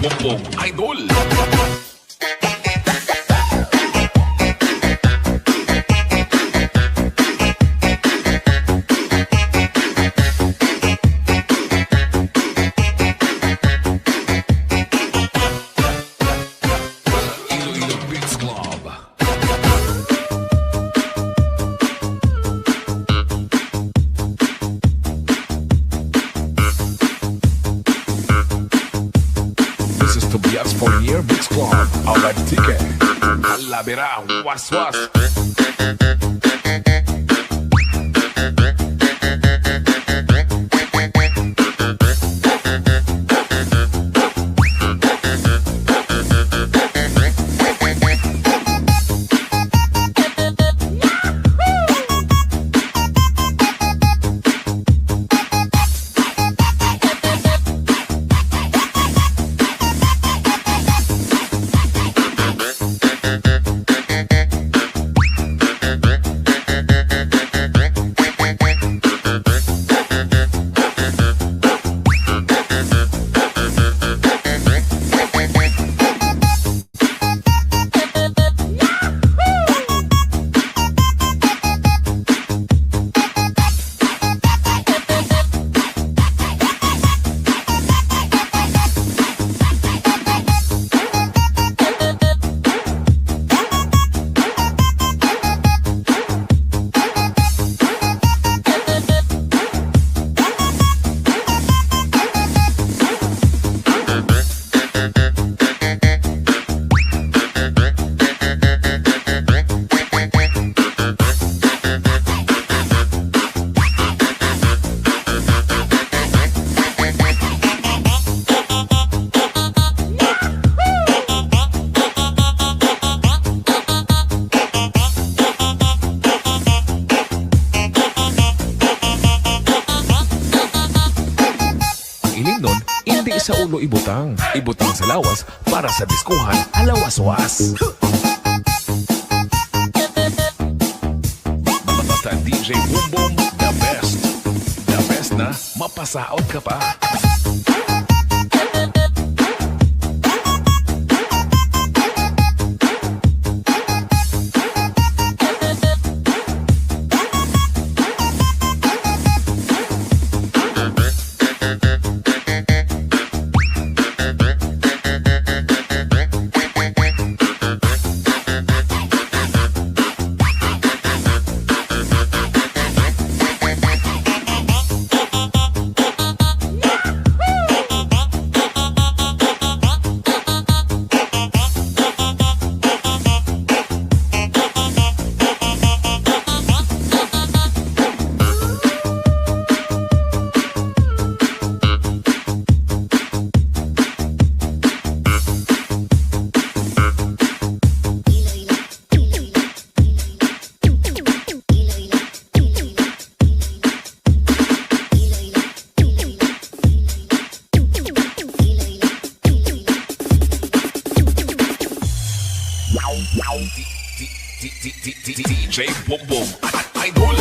Bongbong Idol. Iloilo Beats Club. This is Tobias for Year Beats Club. Our ticket. Alabera, was. Ilim nun, hindi sa ulo ibutang. Ibutang sa lawas para sa diskuhan alawas-was. Basta DJ Boom Boom, the best. The best na mapasaot ka pa. DJ Boom Boom Idol.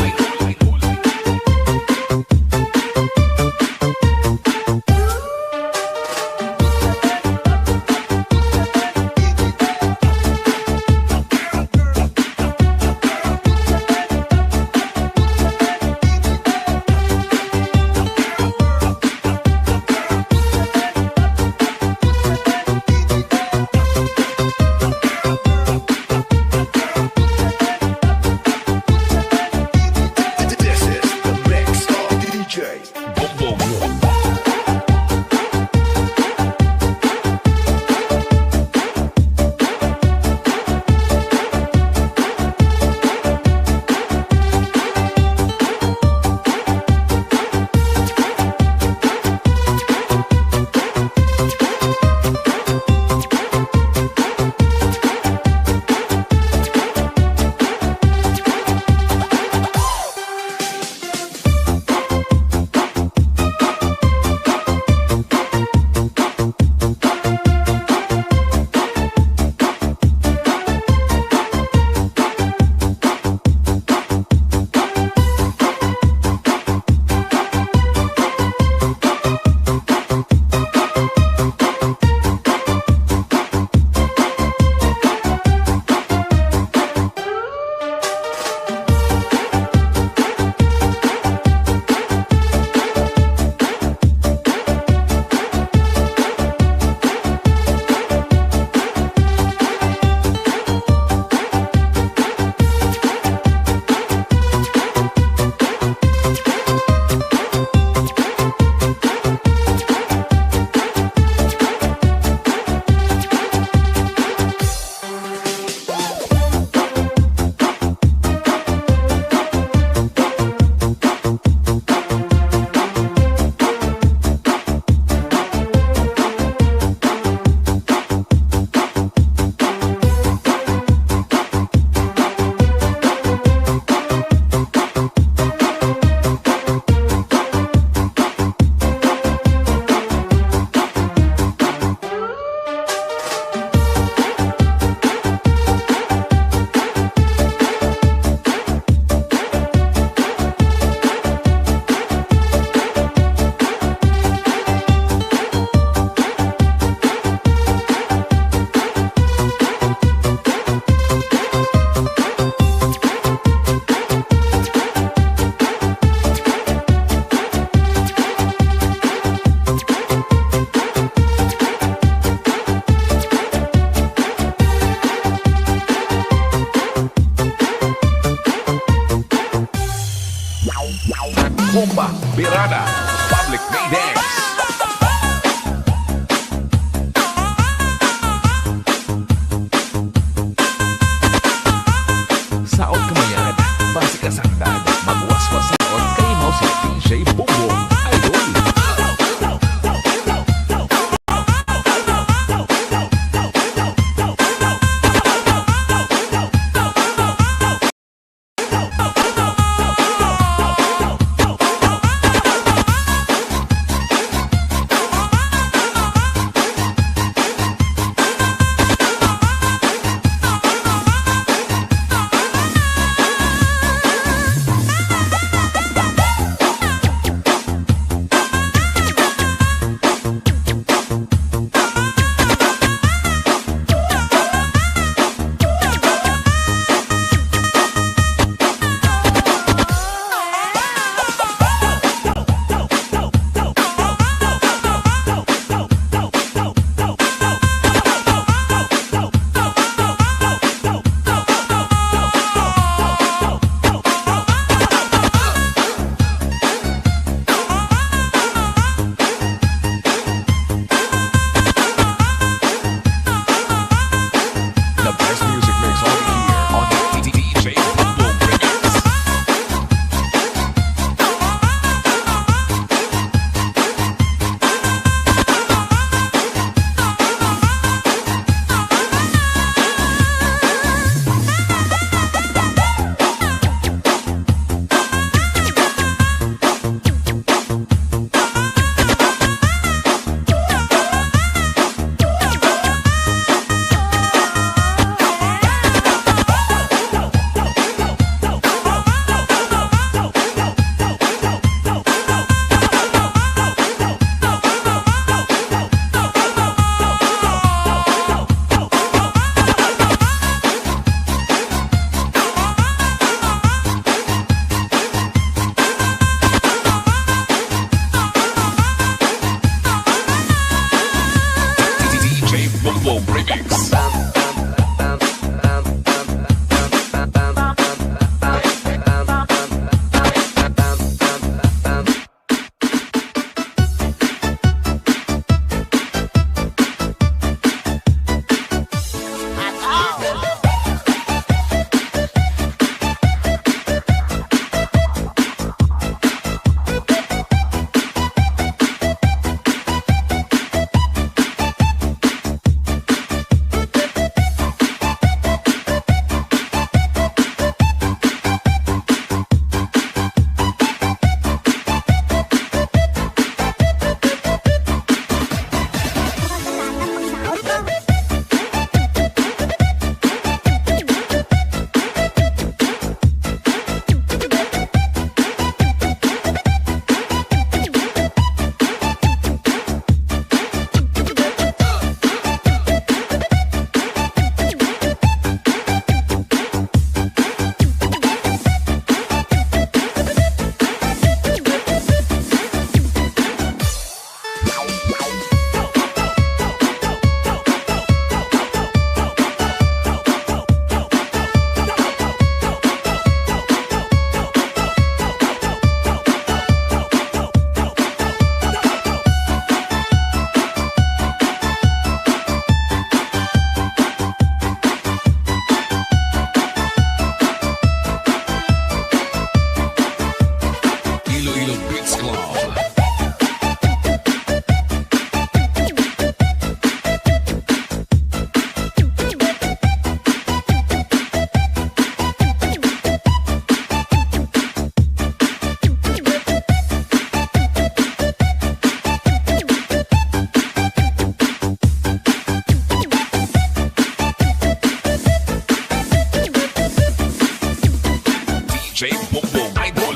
Bomba, Birada, Public May Dance. Saot kamayan, basi ka sandad, magwaswas saot, kay mo si DJ Bumbong Idol. DJ Bumbong Idol.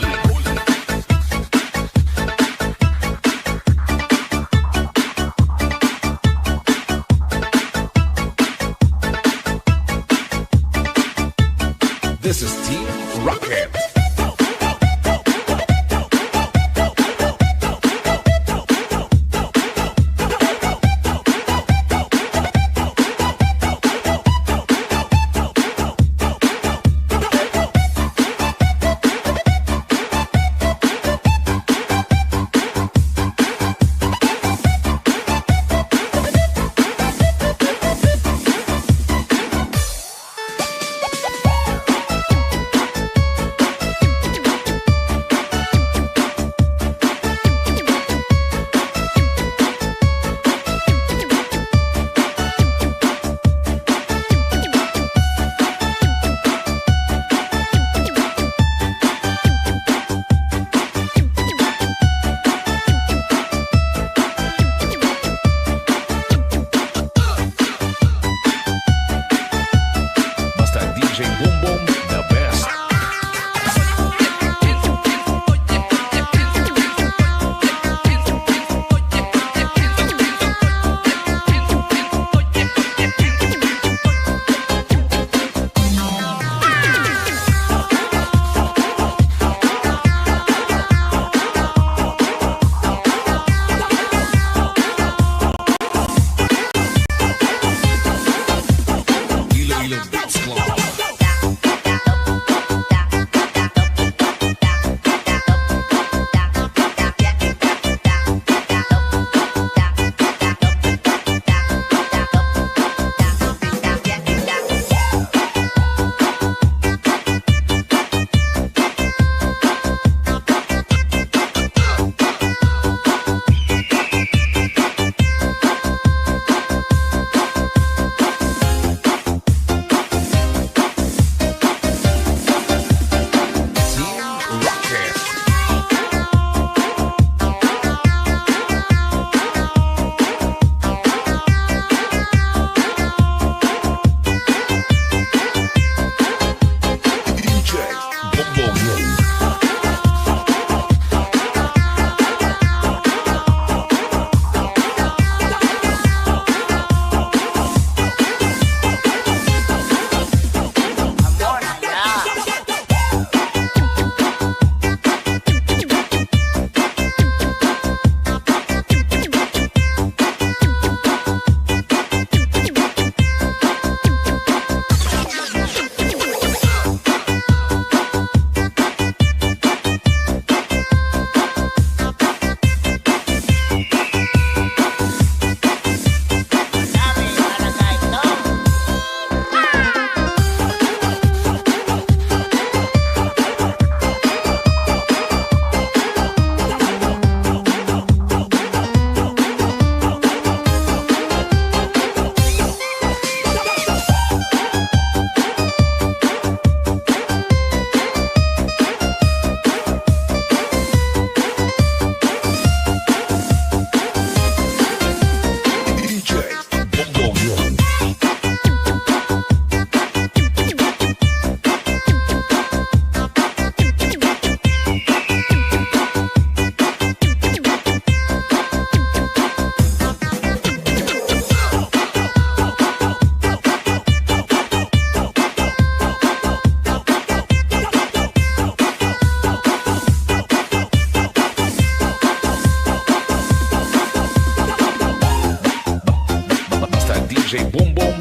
DJ Boom Boom,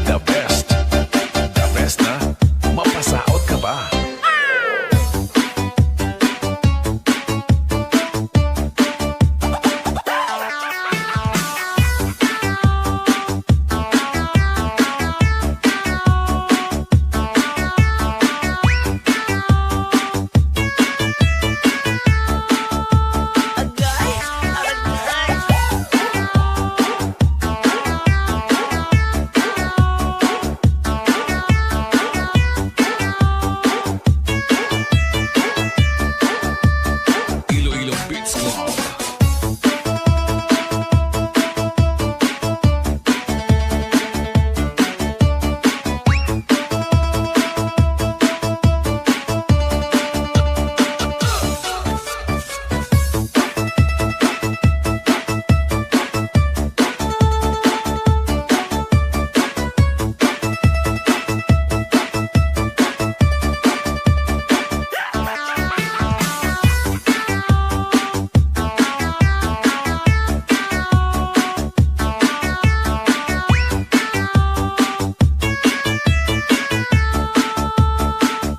the best. The best na, mapasaot ka ba? Iloilo Beats Club.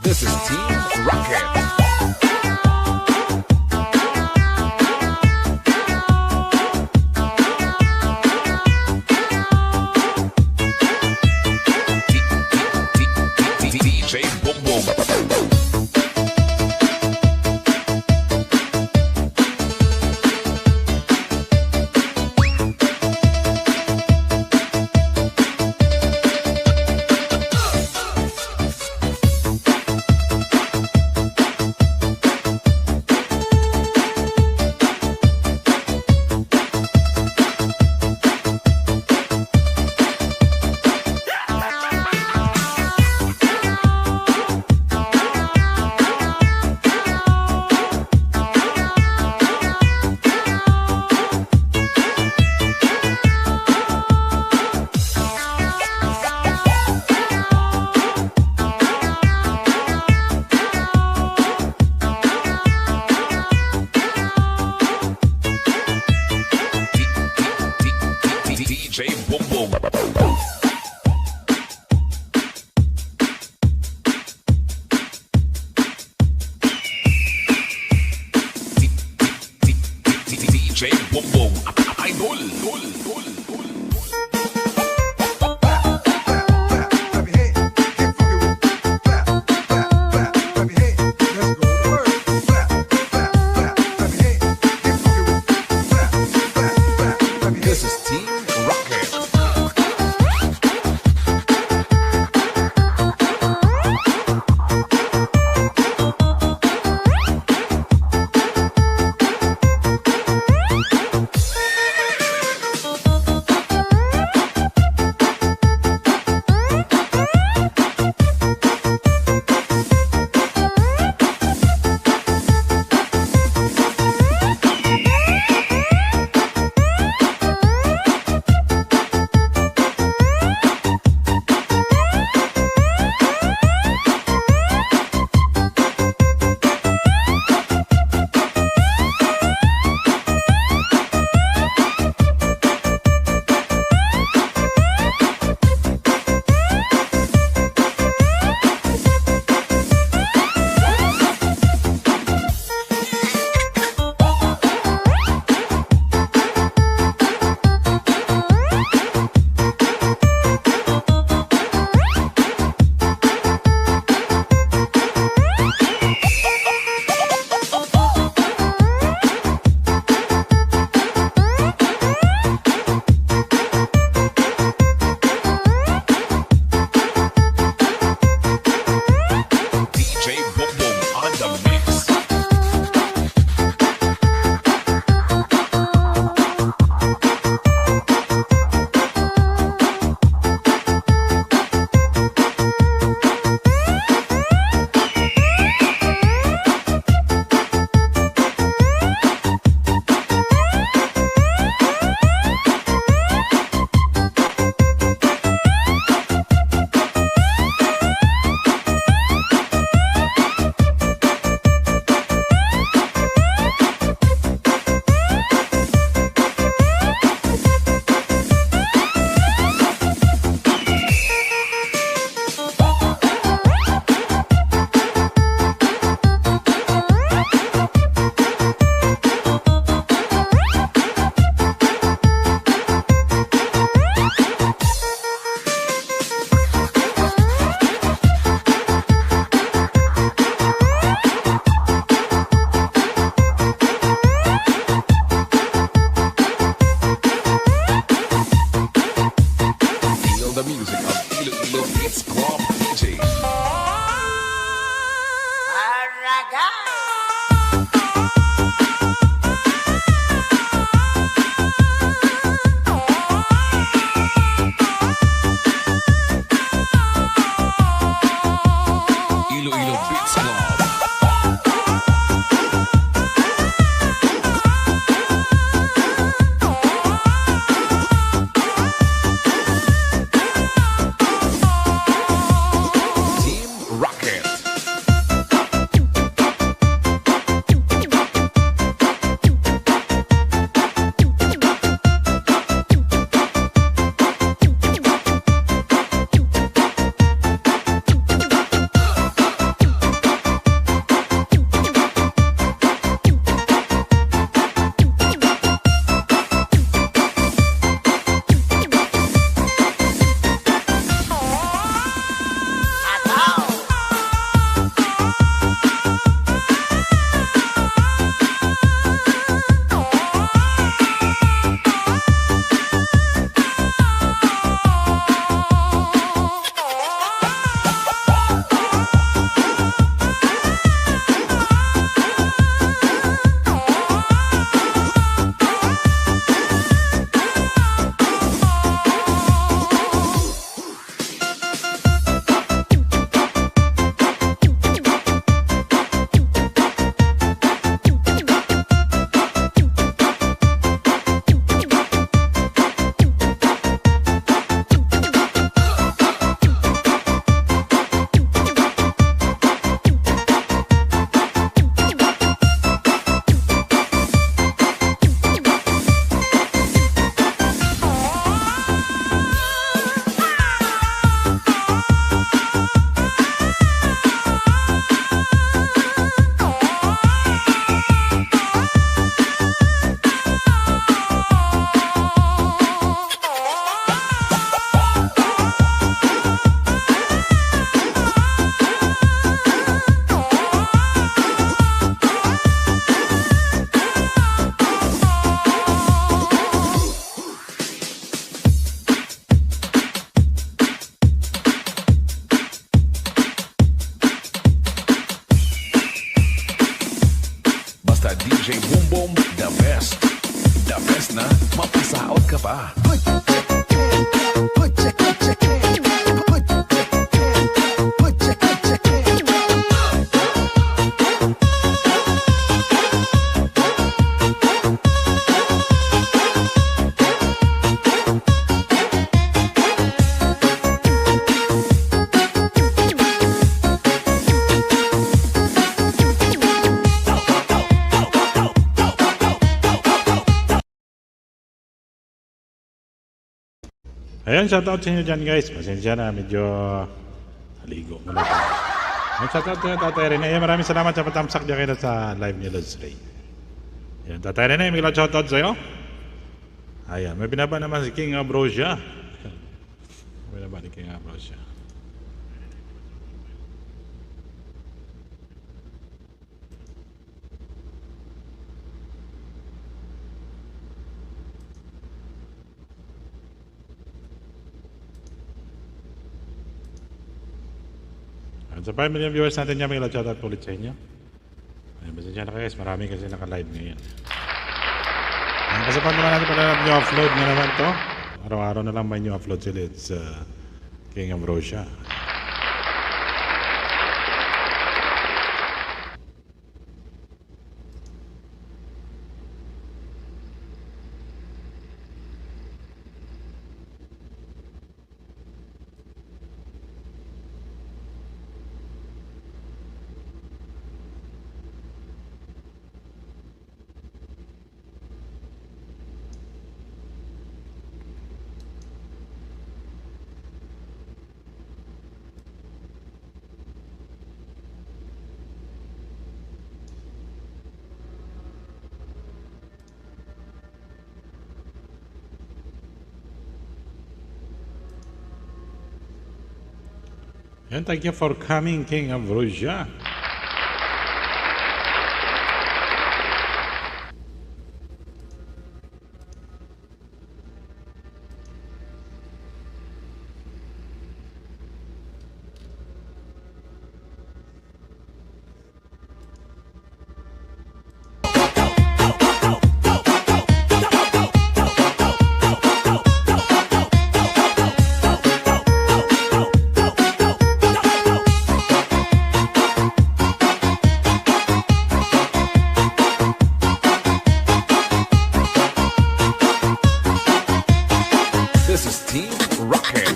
This is Team Rocket. DJ Boom Boom. DJ Boom Boom. DJ Boom Boom. Idol. This is Team Rocket. DJ Boom Boom, the best. The best na mapasaot ka pa. Ayan, shoutout sa inyo dyan guys. Pasensya na, medyo haligo muna tayo. Ayan, shoutout sa inyo, Tatay Rene. Ayan, maraming salamat sa patamsak dyan kayo sa live ni Lods Ray. Ayan, Tatay Rene, may shoutout sa'yo. Ayan, may binaba naman si King Ambrosia. May binaba ni King Ambrosia. Sa 5 million viewers natin niya, may shoutout ulit sa inyo. Ayun, pasensya na kayo guys, marami kasi naka-live ngayon. Ang kasapan naman natin pala new upload na naman to. Araw-araw na lang may new upload sila sa King Ambrosia. And thank you for coming, King Ambrosia. This is Team Rocket.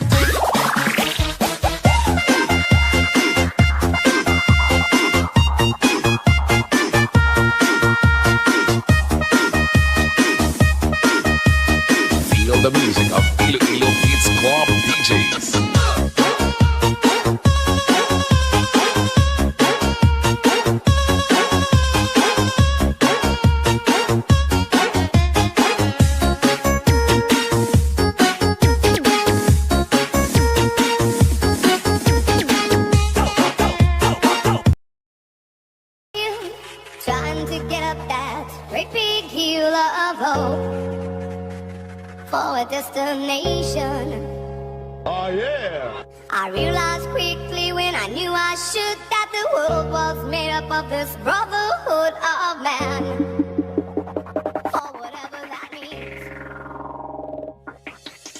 Feel the music of Iloilo Beats Club DJs. Trying to get up that great big hill of hope for a destination. Oh yeah! I realized quickly when I knew I should that the world was made up of this brotherhood of man. For whatever that means.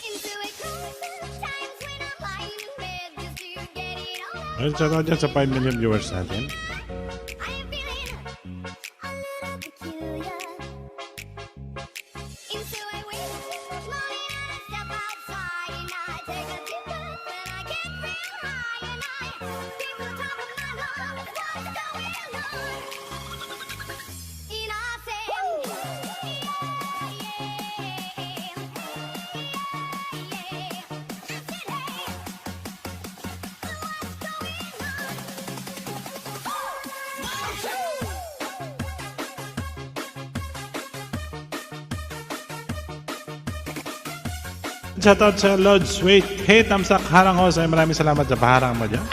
Into a closer times when I'm lying in bed just to get it all out. Ayun, shoutout dyan sa 5 million viewers natin. Shoutout sa Lods Wait. Hey, tamsak harang ho. Ay maraming salamat sa paharang mo dyan.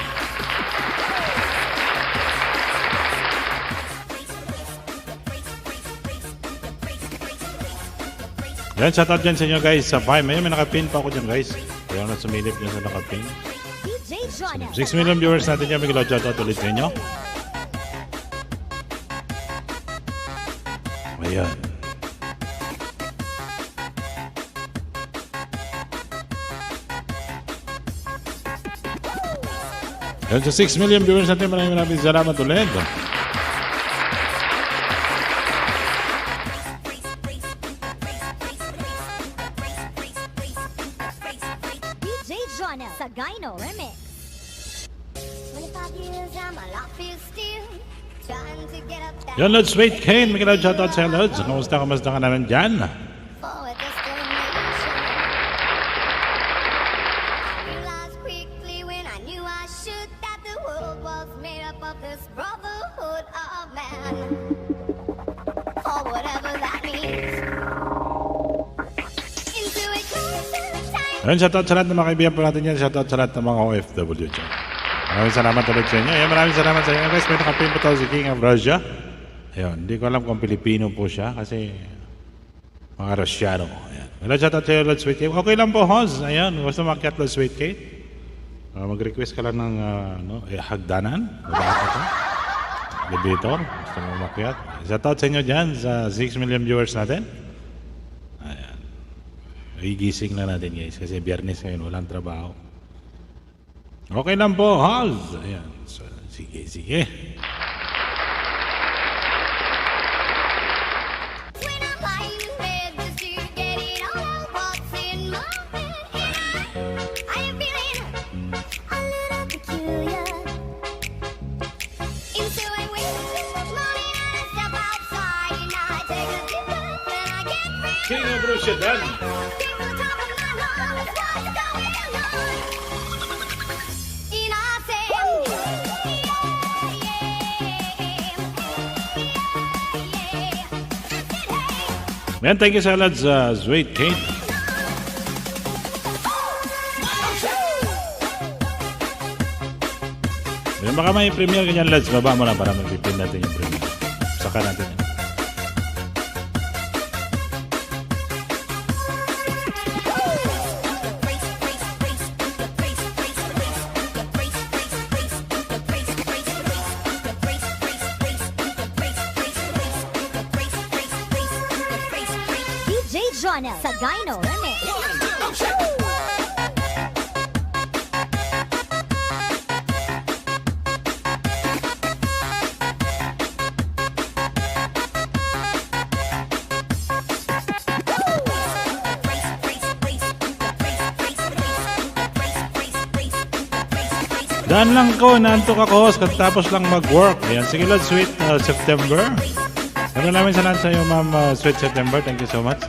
Yan, shoutout dyan sa inyo guys. Sa 5. May nakapin pa ako dyan guys. Kaya na sumilip dyan sa nakapin. 6 million viewers natin dyan. May shoutout ulit sa inyo. Ayan. Yan sa 6 million viewers natin, maraming salamat ulit. DJ Jonel sa Gyno Remix. 25 years and my life is still trying to get up that Yan, Lods Wait Kane. May kailangan shoutout sa Lods. Kamusta ka naman dyan? forward destination. I realized quickly when I knew I should that the world was made up of this brotherhood of man. For whatever that means. Into a closer time. Ayun, shoutout sa lahat ng mga kaibigan po natin yan. Shoutout sa lahat ng mga OFW dyan. Maraming salamat ulit sa inyo. Ayan, maraming salamat sa inyo guys. May nakapin po tayo si King of Russia. Ayun, hindi ko alam kung Pilipino po siya kasi mga Rusyano. Ayan. Wala shoutout sa iyo, Lord Sweet Kate. Okay lang po, Hoz. Ayan, gusto makiat Lord Sweet Kate. Mag-request ka lang ng hagdanan. Babae ka to. Elevator. Gusto mo makiat. Shoutout sa inyo dyan sa 6 million viewers natin. Ayan. Igising na natin guys kasi biyernes ngayon, walang trabaho. Okay lang po, Hoz. Ayan. So, sige. When I'm lying in bed just to get it all out what's in my head. I am feeling a little peculiar. Into a winter morning and I step outside and I take a deep breath and I get real. King of Russia dyan. Think on top of my lungs, what's going on? And I say, Man, thank you sa Lods Sweet Kate. Yung baka may premiere ganyan, Lods, baba mo na para mag-pin natin yung premiere. Saka natin yun. DJ Jonel sa Gyno Remix. Daan lang ko, naantok ako, tapos lang mag-work. Ayan, sige Lord Sweet September. Maraming salamat sa iyo, Ma'am Sweet September. Thank you so much.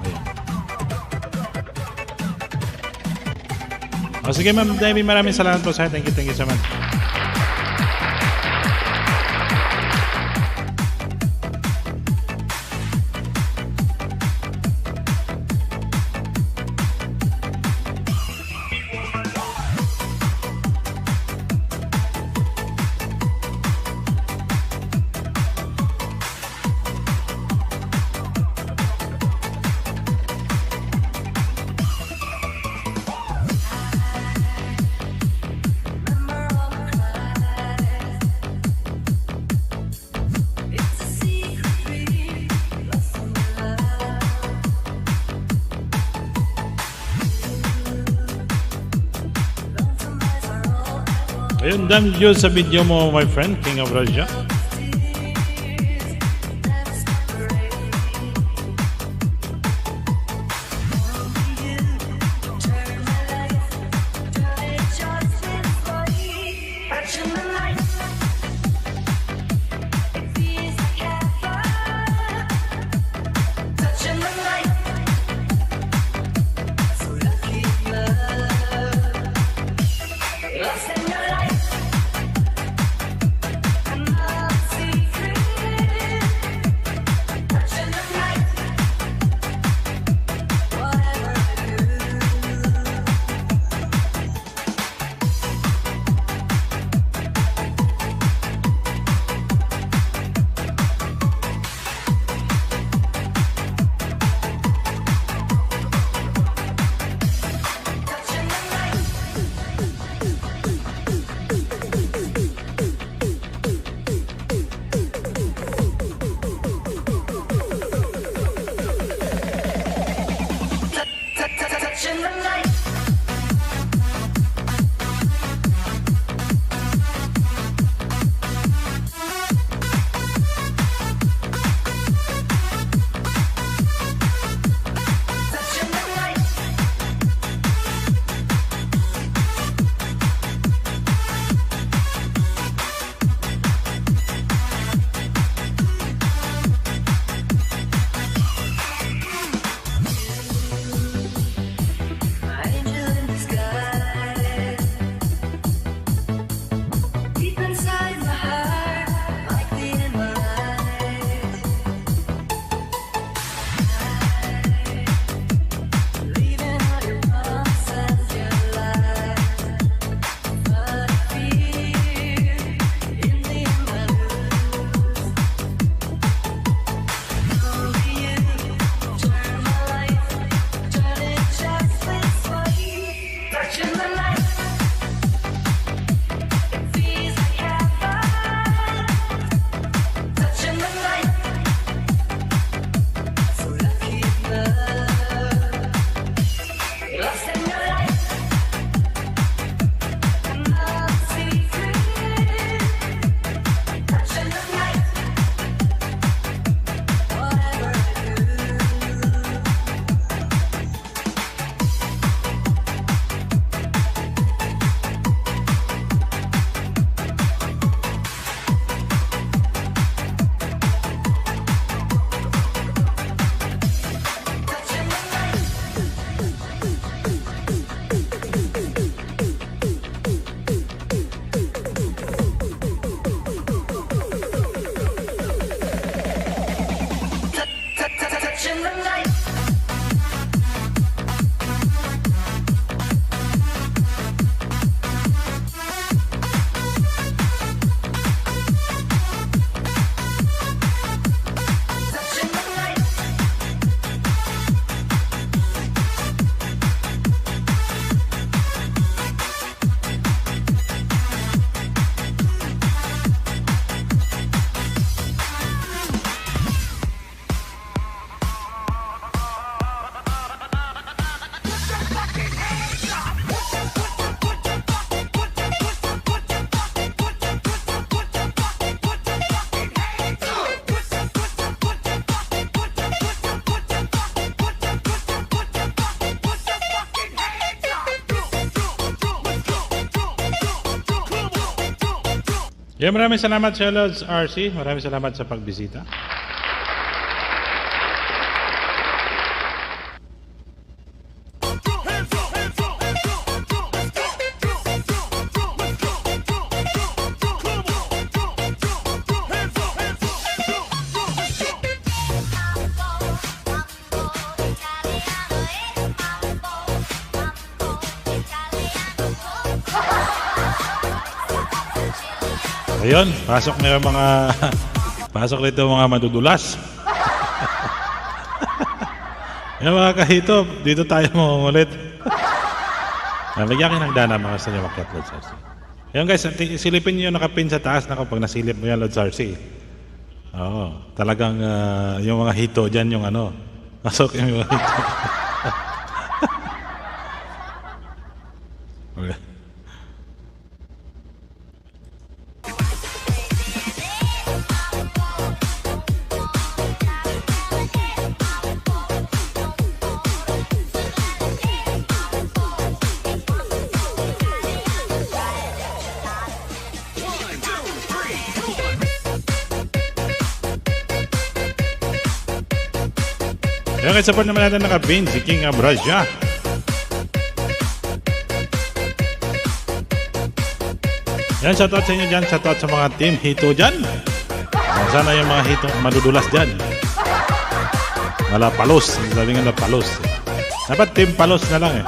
Ayan. O sige Ma'am Debbie, maraming salamat po sa iyo. Thank you so much. Ayun, done yun sa video mo, my friend, King of Russia. Yeah, maraming salamat sa Lods RC. Maraming salamat sa pagbisita. Ayun, pasok na yung mga pasok nito mga madudulas. Yung mga kahito, dito tayo mangungulit. Lagyan kayo ng dana mga sa inyo makiat Lods RC. Ayun guys, silipin nyo yung nakapin sa taas na kapag nasilip mo yan Lods RC. Oo, talagang yung mga hito dyan yung ano. Pasok yung mga hito. Okay. Kaya kaya support naman natin naka-bin si King Abrasia. Yan, shoutout sa inyo dyan. Shoutout sa mga team hito dyan. Sana yung mga hito madudulas dyan. Wala palos. Sabi nga na palos. Dapat team palos na lang eh.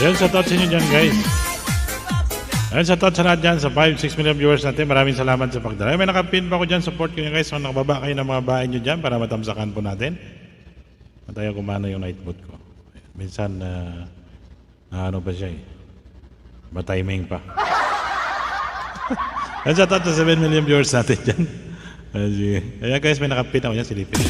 Yan, shoutout sa inyo dyan guys. Ayan, shoutout sa lahat dyan sa 5-6 million viewers natin. Maraming salamat sa pagdala. May nakapin pa ako dyan. Support ko nyo guys. So nakababa kayo ng mga bahay nyo dyan para matamsakan po natin. Matayo kumano yung nightbot ko. Minsan, ano pa siya eh. Matiming pa. Ayan, shoutout sa 7 million viewers natin dyan. Ayan guys, may nakapin ako dyan. Silipin.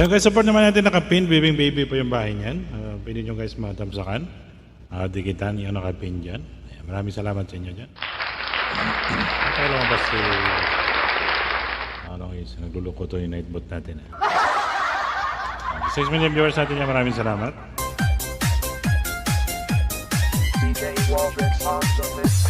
Ayan guys, support naman natin nakapin. Bibing baby po yung bahay niyan. Pwede nyo guys matamsakan. Dikitan yung nakapin dyan. Ayan, maraming salamat sa inyo dyan. Okay lang ba si... Ano guys, nagluluko to yung nightbot natin. 6 million viewers natin yan. Maraming salamat. DJ Waldrick's on the list.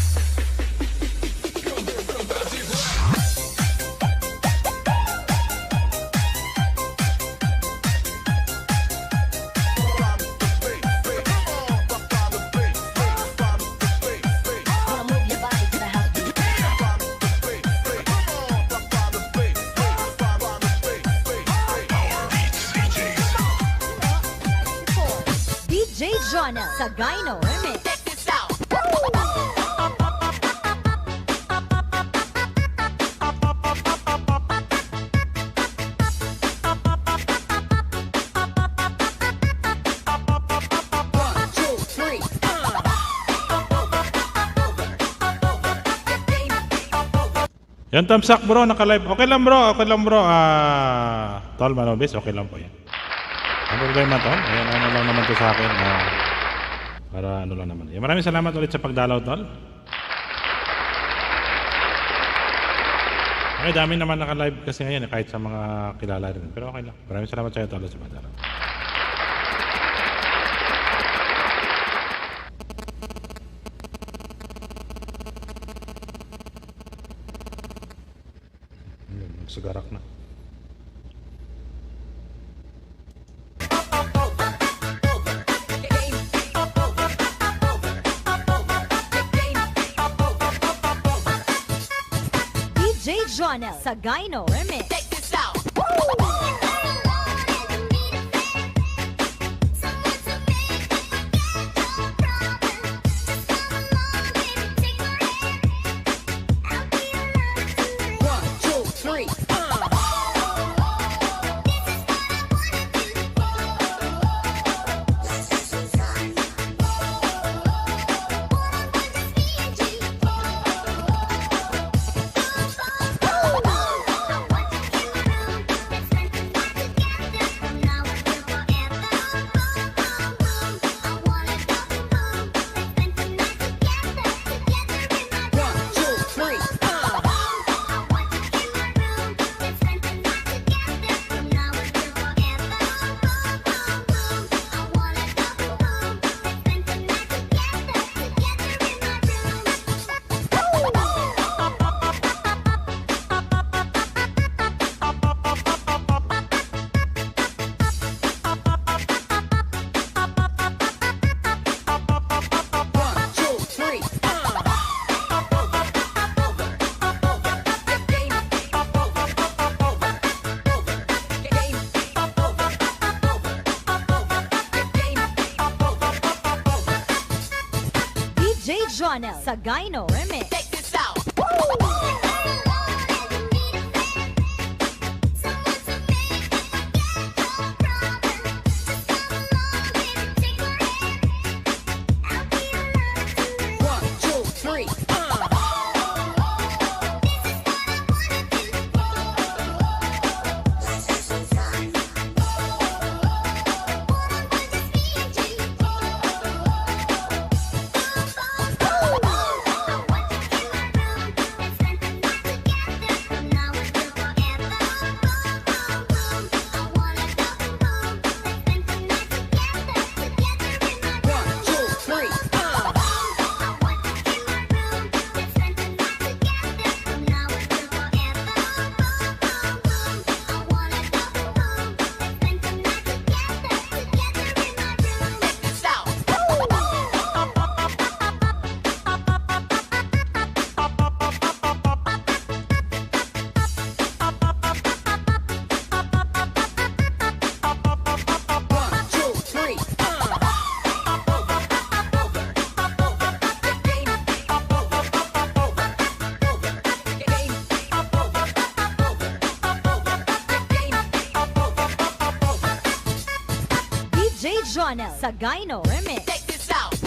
DJ Jonah sa Gyno Remix. Yan, tamsak bro, naka-live. Okay lang bro, okay lang bro. Tol, manobis, okay lang po yan. Ano problema to? Ayan, ano lang naman to sa akin. Para ano lang naman. Maraming salamat ulit sa pagdalaw, tol. Okay, dami naman naka-live kasi ngayon, kahit sa mga kilala rin. Pero okay lang. Maraming salamat sa iyo, tol, sa pagdalaw. Nagsugarak na. DJ Jonah sa Gyno Remix. Jonah sa Gyno Remix. Jonel sa Gyno Remix. Check this out.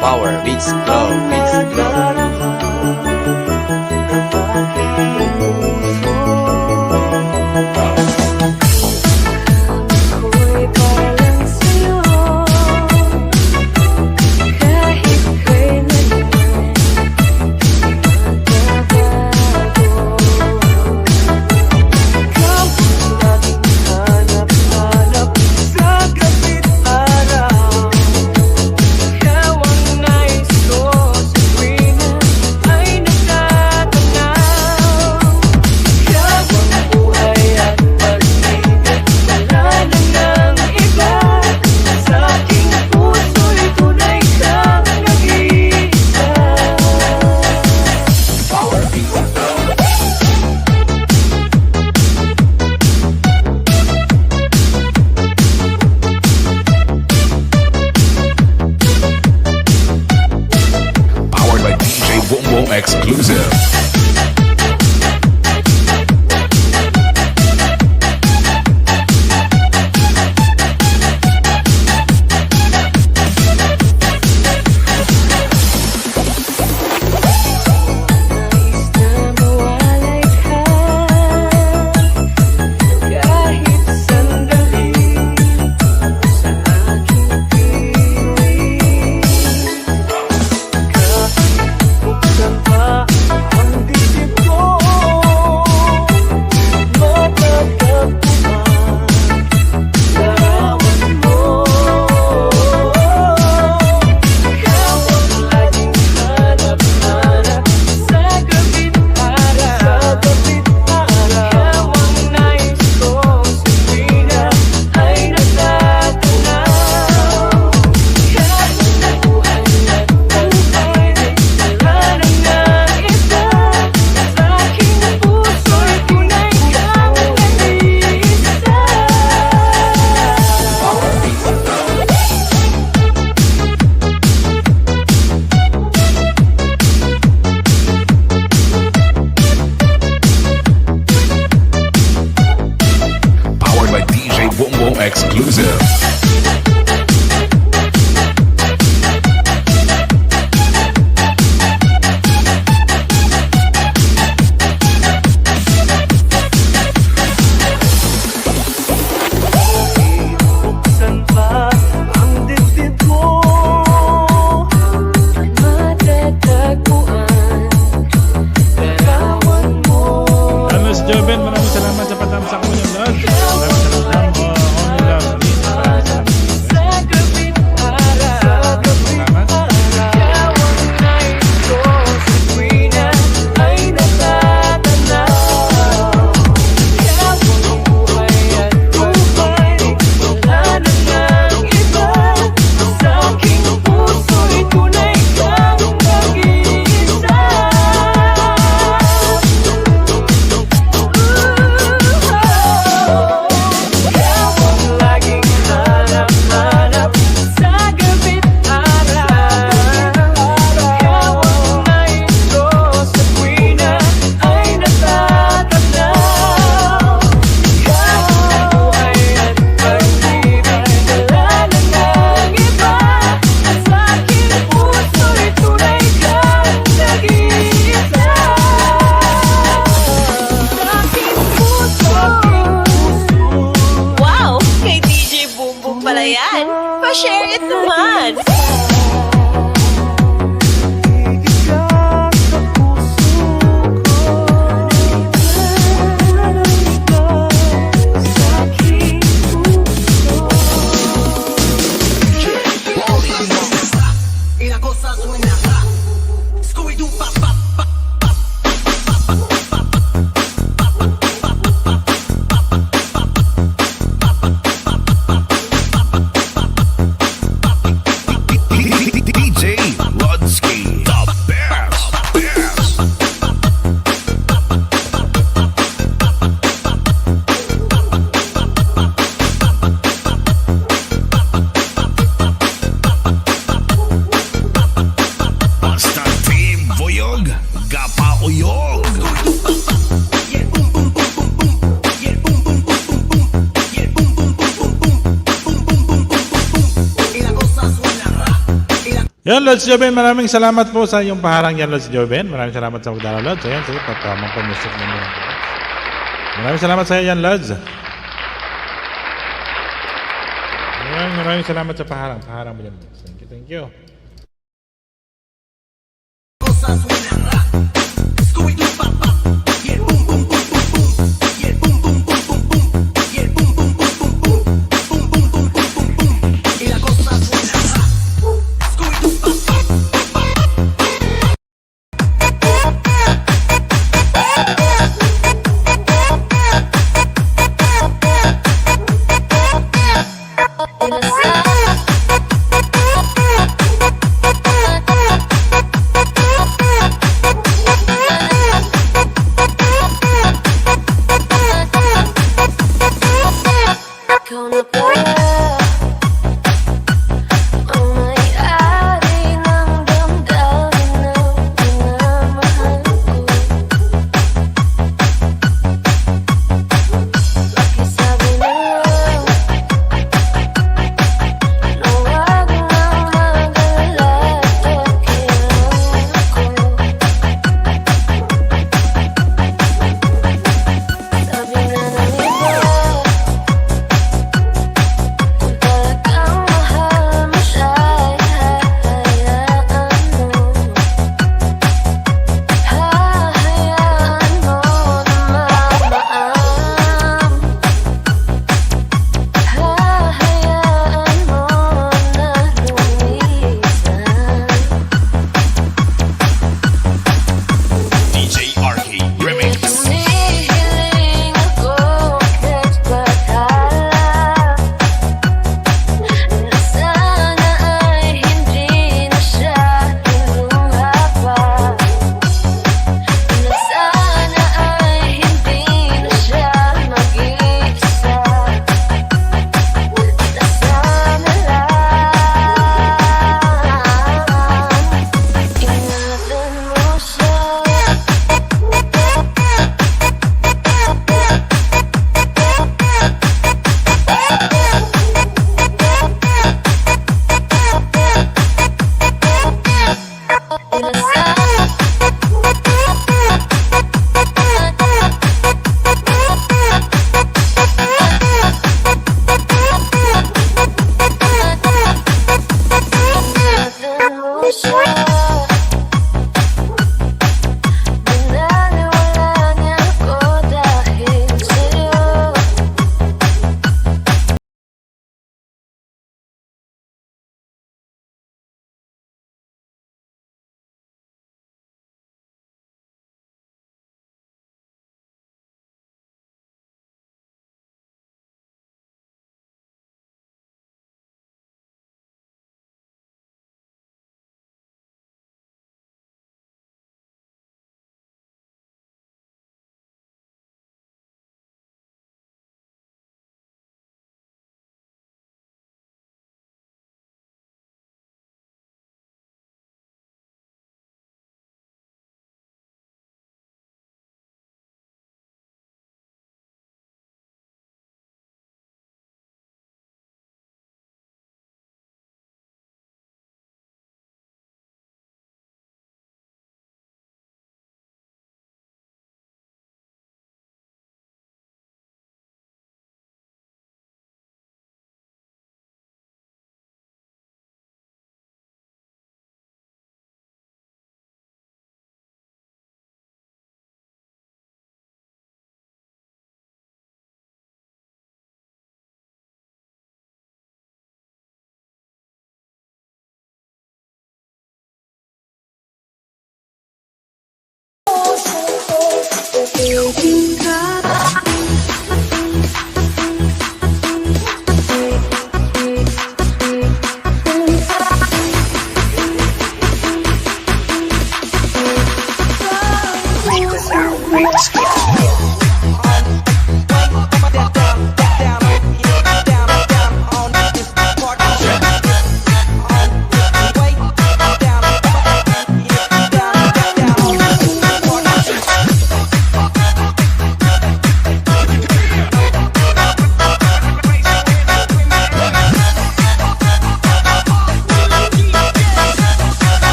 Power Beats Glow, Beats Glow. Ako'y parang sa'yo, kahit kailan magbabago. Ikaw ang laging hanap-hanap sa gabit araw. Ikaw ang nais ko sa tuwina ay natatanaw. Ikaw ang buhay at pag-ibig, wala na ng iba. Sa aking puso'y tunay kang nag-iisa. Power Beats Powered by DJ Boom Boom Exclusive. Nais na mawalay ka kahit sandali sa aking piling. Kahit buksan pa ang dibdib ko, matatagpuan larawan mo. Ikaw ang laging hanap-hanap sa gabit araw. Ikaw ang nais ko sa tuwina ay natatanaw. Ikaw ang buhay at pag-ibig, wala na ng iba. Sa aking puso'y tunay kang nag-iisa. Powered by DJ Boom Boom Exclusive. Buksan pa ang dibdib ko, matatagpuan larawan mo. Miss Joven, maraming salamat sa patamsak mo yung vlog. Maraming salamat po. Only love. Maraming salamat. Sa gabit araw, Salamat. ikaw ang nais ko sa tuwina ay natatanaw. Ikaw ang buhay at pag-ibig, wala na ng iba. Sa aking puso'y tunay kang nag-iisa. Ayun, Lods Joven, maraming salamat po sa iyong paharang yan, Lods Joven. Maraming salamat sa pagdala, Lods. Ayan, sige, magpamusok na mo. Maraming salamat sa iyo yan, Lods. Ayan, maraming salamat sa paharang. Paharang mo yan, Lods. Thank you, thank you.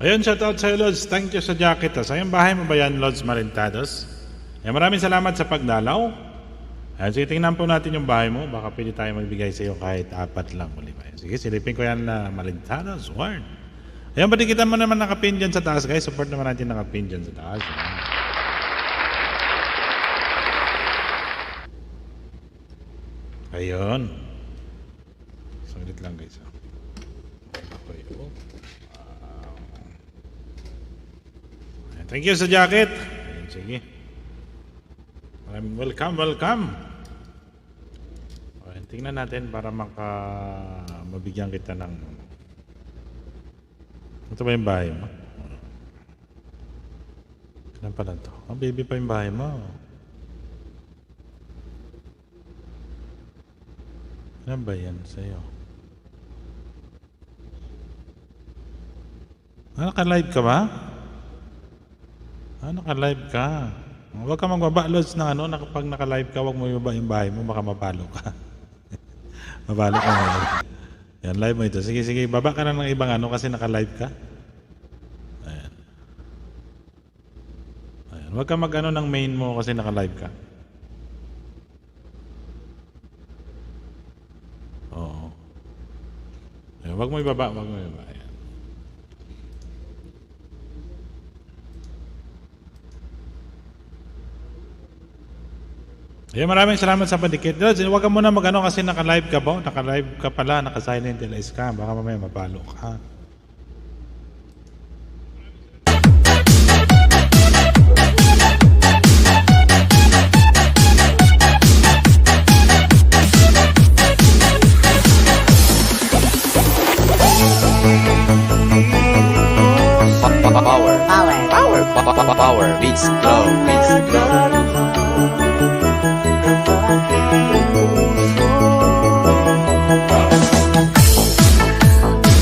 Ayun, shoutout sa'yo, Lods. Thank you sa jacket. Sa iyong bahay mo ba yan, Lods Marintados? Maraming salamat sa pagdalaw. Ayun, sige, tingnan po natin yung bahay mo. Baka pwede tayo magbigay sa iyo kahit 4 lang. Sige, silipin ko yan na Marintados. Word. Ayun, patikitan mo naman nakapin dyan sa taas, guys. Support naman natin nakapin dyan sa taas. Ayun. Saglit lang, guys. Okay. Thank you sa jacket. Ayun, sige. Maraming welcome. Ayun, tingnan natin para mabigyan kita ng... Ito ba yung bahay mo? Kailan pala ito? Baby pa yung bahay mo. Ano ba yan sa'yo? Naka-live ka ba? Naka-live ka. Huwag ka magbaba, Lods, ng na kapag naka-live ka, huwag mo ibaba yung bahay mo, baka mapalo ka. Mapalo ka mo. Yan, live mo ito. Sige, baba ka na ng ibang kasi naka-live ka. Ayan. Huwag ka mag ng main mo kasi naka-live ka. Oo. Ayan, huwag mo ibaba. Ayan. Ayan, maraming salamat sa padikit. Huwag ka muna kasi naka-live ka po. Naka-live ka pala, naka-silent LS ka. Baka mamaya mapalo ka. Power beats glow.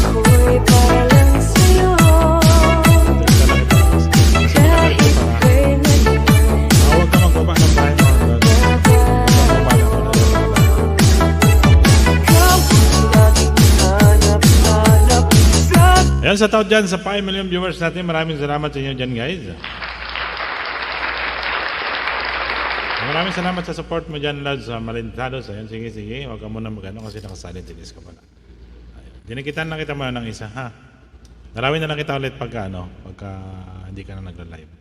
Ako'y parang sa'yo kahit kailan. Huwag ka magbaba ng bahay mo. Ayan, sa tao dyan, sa 5 million viewers natin, maraming salamat sa inyo dyan, guys. Maraming salamat sa support mo dyan, Lods, sa Marintados. Ayan, sige. Huwag ka muna kasi nakasalid din ka pala. Dinikitan na kita muna ng isa, ha? Narawin na lang kita ulit pagka hindi ka na nagla-live.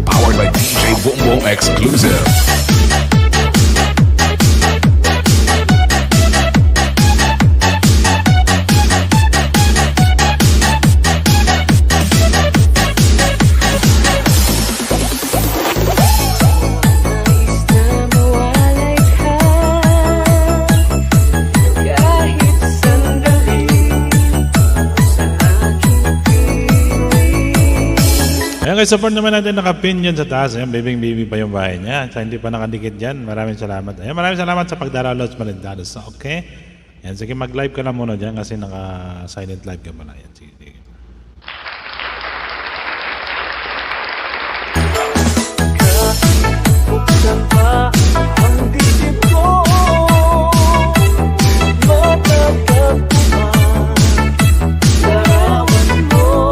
Powered by DJ Bongbong Exclusive. Nais na mawalay ka kahit sandali sa aking piling. Ayan, guys, support naman natin nakapin dyan sa taas. Ayan, baby pa yung bahay niya. Sa hindi pa nakadikit dyan, maraming salamat. Ayan, maraming salamat sa pagdalaw, Lods Marintados. Okay? Ayan, sige, mag-live ka na muna dyan kasi naka-silent live ka pala. Ayan, sige. Buksan pa ang dibdib ko, matatagpuan larawan mo.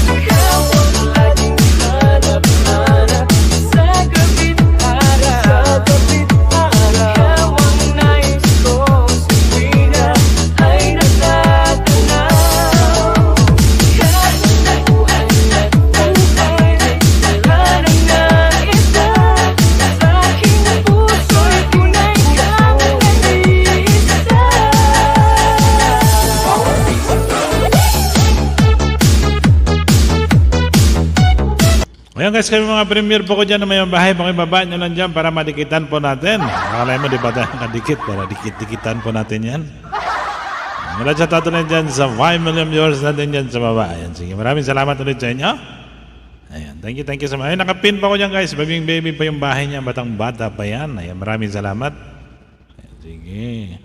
Ikaw ang laging hanap-hanap sa gabit araw. Ikaw ang nais kong sabihin ay natatanaw. Kahit sa buhay at buhay wala nang iba sa aking puso'y tunay kang nag-iisa. Ayan, guys, kami mga premier po ko dyan na may bahay. Pakibaba nyo lang dyan para madikitan po natin. Akala mo, di ba tayo nakadikit? Para dikit-dikitan po natin yan. Mula sa tato na dyan sa 5 million viewers natin dyan sa baba. Ayan, sige. Maraming salamat ulit sa inyo. Ayan, thank you so much. Ayun, nakapin pa ko dyan, guys. Baby pa yung bahay niya. Batang bata pa yan. Ayan, maraming salamat. Ayan, sige.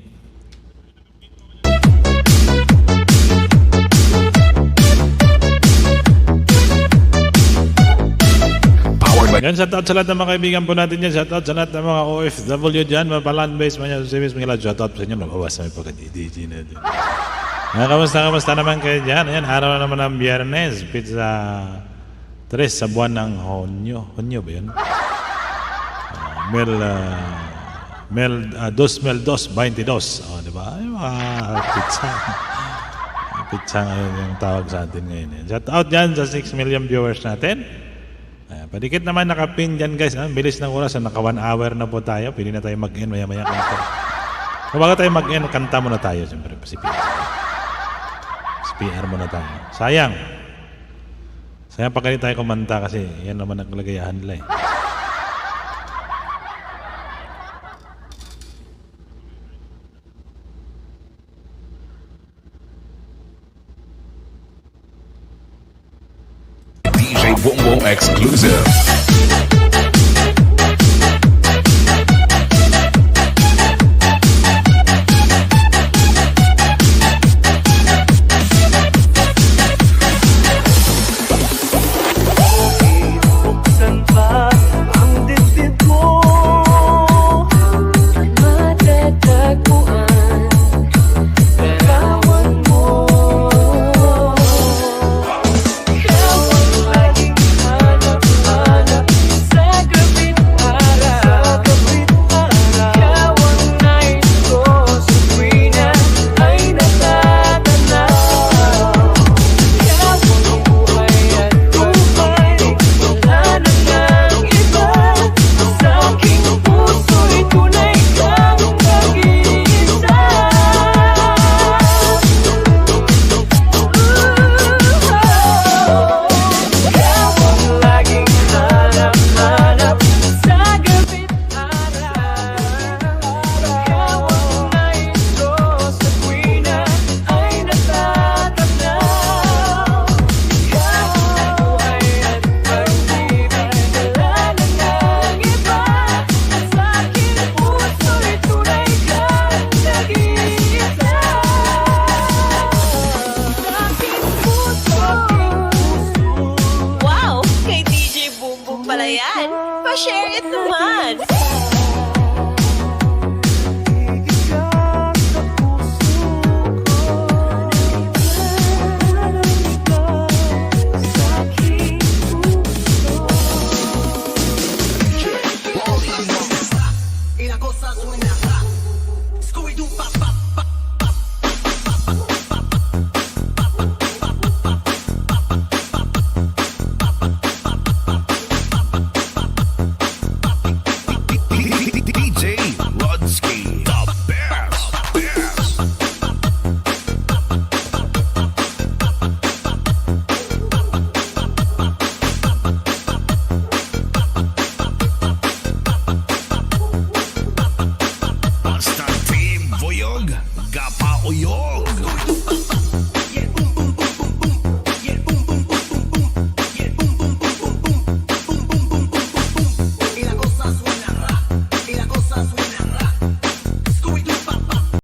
Powered by Yan, shoutout sa lahat ng mga kaibigan po natin yan. Shoutout sa lahat ng mga OFW dyan. Mga pa-land-based, mga service, mga lahat. Shoutout po sa inyo. Mabawas na may pagka-DDG natin. Kamusta naman kayo dyan? Ayan, araw na naman ng Biyernes. Pizza 3 sa buwan ng Honyo. Honyo ba yun? Mel 22. O, di ba? Ay, mga pizza. Pizza ngayon yung tawag sa atin ngayon. Shoutout dyan sa 6 million viewers natin. Padikit naman nakapin dyan guys. Bilis ng oras. Naka 1 hour na po tayo. Pwede na tayo mag-end. Maya-maya kanta. Bago tayo mag-end, kanta muna tayo. Siyempre, si PR muna tayo. Sayang pa ganit tayo kumanta kasi yan naman ang kalagayahan nila eh. DJ Bongbong Exclusive. Buksan pa ang dibdib mo, matatagpuan larawan mo. Ikaw ang laging hanap-hanap sa gabit araw. Ikaw ang nais ko sa tuwing na ay natatanaw. Ikaw ang buhay at buhay, wala na ngang iba. Sa aking puso'y tunay kang nag-iisa. Ikaw ang laging hanap-hanap sa gabit araw. Ikaw ang nais ko sa tuwing na ay natatanaw. Ikaw ang buhay at pag-ibig, wala na ngang iba. Sa aking puso'y tunay kang nag-iisa. Sa aking puso. Wow! Kay DJ Bumbong pala yan. Pa-share it naman. Y la cosa suena